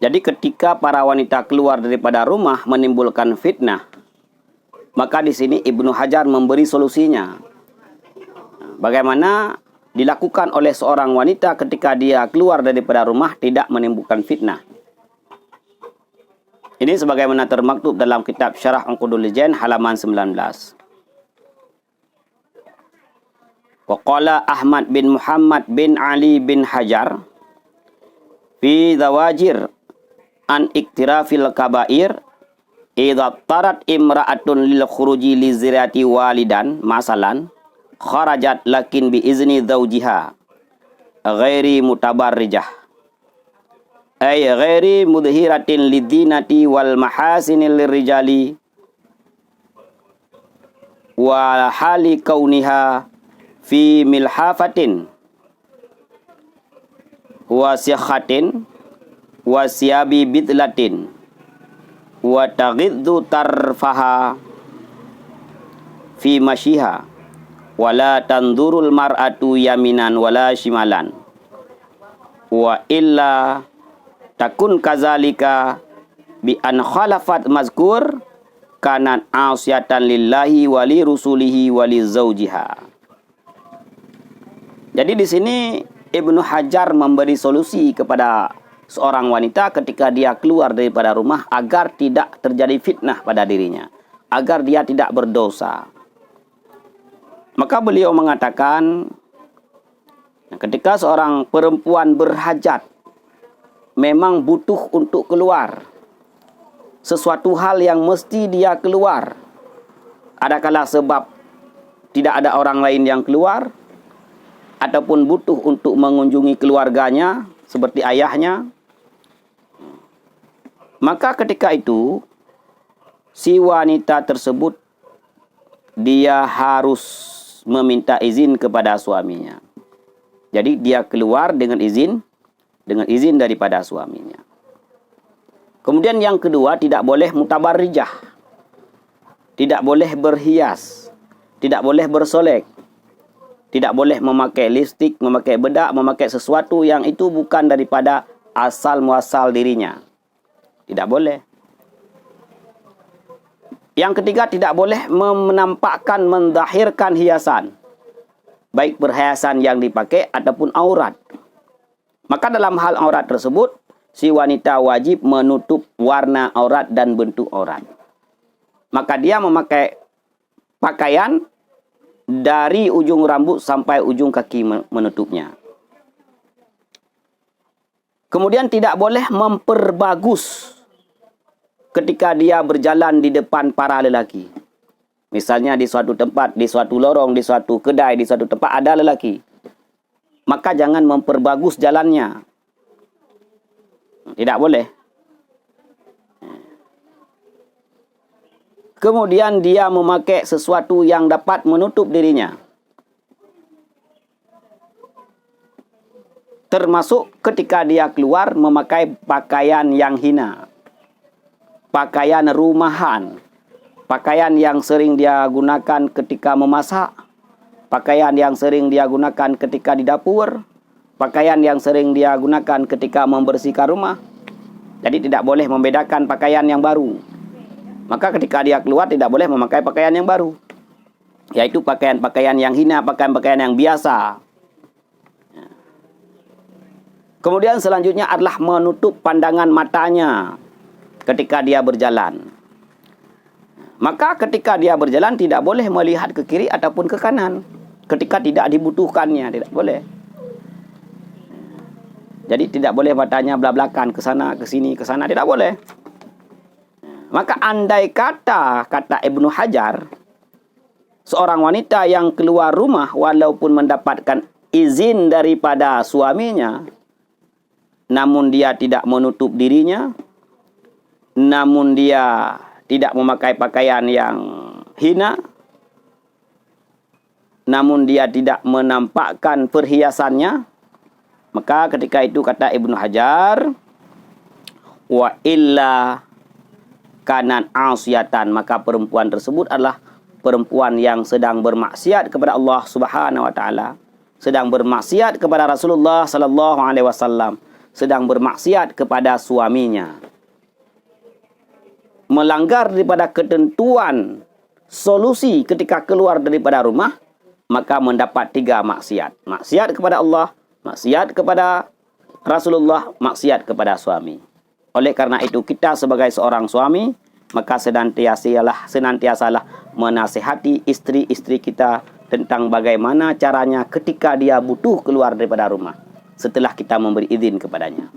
Jadi ketika para wanita keluar daripada rumah menimbulkan fitnah, maka di sini Ibnu Hajar memberi solusinya. Bagaimana dilakukan oleh seorang wanita ketika dia keluar daripada rumah tidak menimbulkan fitnah. Ini sebagaimana termaktub dalam kitab Syarah Unqudul Jain halaman 19. Waqala Ahmad bin Muhammad bin Ali bin Hajar fi zawajir an iktirafil kabair idza tarat imra'atun lil khuruji li zirati walidan masalan kharajat lakin bi izni zawjiha ghairi mutabarrijah ay ghairi mudhiratin lidinati wal mahasinil lirijali wa hali kauniha fi milhafatin wa sikhatin wa siyabi bidlatin wa taghiddu tarfaha fi mashiha wala tandurul mar'atu yaminan wala shimalan wa illa takun kazalika bi an khalafat mazkur kanat asyatan lillahi wali rusulihi wali zawjiha. Jadi di sini Ibnu Hajar memberi solusi kepada seorang wanita ketika dia keluar daripada rumah agar tidak terjadi fitnah pada dirinya, agar dia tidak berdosa. Maka beliau mengatakan ketika seorang perempuan berhajat memang butuh untuk keluar, sesuatu hal yang mesti dia keluar, adakala sebab tidak ada orang lain yang keluar, ataupun butuh untuk mengunjungi keluarganya seperti ayahnya, maka ketika itu si wanita tersebut dia harus meminta izin kepada suaminya. Jadi dia keluar dengan izin daripada suaminya. Kemudian yang kedua, tidak boleh mutabarrijah, tidak boleh berhias, tidak boleh bersolek, tidak boleh memakai lipstik, memakai bedak, memakai sesuatu yang itu bukan daripada asal muasal dirinya. Tidak boleh. Yang ketiga, tidak boleh menampakkan, mendahirkan hiasan, baik perhiasan yang dipakai ataupun aurat. Maka dalam hal aurat tersebut, si wanita wajib menutup warna aurat dan bentuk aurat. Maka dia memakai pakaian dari ujung rambut sampai ujung kaki menutupnya. Kemudian tidak boleh memperbagus ketika dia berjalan di depan para lelaki. Misalnya di suatu tempat, di suatu lorong, di suatu kedai, di suatu tempat ada lelaki, maka jangan memperbagus jalannya. Tidak boleh. Kemudian dia memakai sesuatu yang dapat menutup dirinya, termasuk ketika dia keluar memakai pakaian yang hina, pakaian rumahan, pakaian yang sering dia gunakan ketika memasak, pakaian yang sering dia gunakan ketika di dapur, pakaian yang sering dia gunakan ketika membersihkan rumah. Jadi tidak boleh membedakan pakaian yang baru. Maka ketika dia keluar tidak boleh memakai pakaian yang baru, yaitu pakaian-pakaian yang hina, pakaian-pakaian yang biasa. Kemudian selanjutnya adalah menutup pandangan matanya ketika dia berjalan. Maka ketika dia berjalan tidak boleh melihat ke kiri ataupun ke kanan ketika tidak dibutuhkannya, tidak boleh. Jadi tidak boleh matanya belak-belakan ke sana, ke sini, ke sana, tidak boleh. Maka andai kata Ibnu Hajar, seorang wanita yang keluar rumah walaupun mendapatkan izin daripada suaminya, namun dia tidak menutup dirinya, namun dia tidak memakai pakaian yang hina, namun dia tidak menampakkan perhiasannya, maka ketika itu kata Ibnu Hajar, wa illa kanan asyatan, maka perempuan tersebut adalah perempuan yang sedang bermaksiat kepada Allah Subhanahu wa taala, sedang bermaksiat kepada Rasulullah sallallahu alaihi wasallam, sedang bermaksiat kepada suaminya, melanggar daripada ketentuan solusi ketika keluar daripada rumah, maka mendapat 3 maksiat. Maksiat kepada Allah, maksiat kepada Rasulullah, maksiat kepada suami. Oleh karena itu, kita sebagai seorang suami, maka senantiasalah menasihati istri-istri kita tentang bagaimana caranya ketika dia butuh keluar daripada rumah, setelah kita memberi izin kepadanya.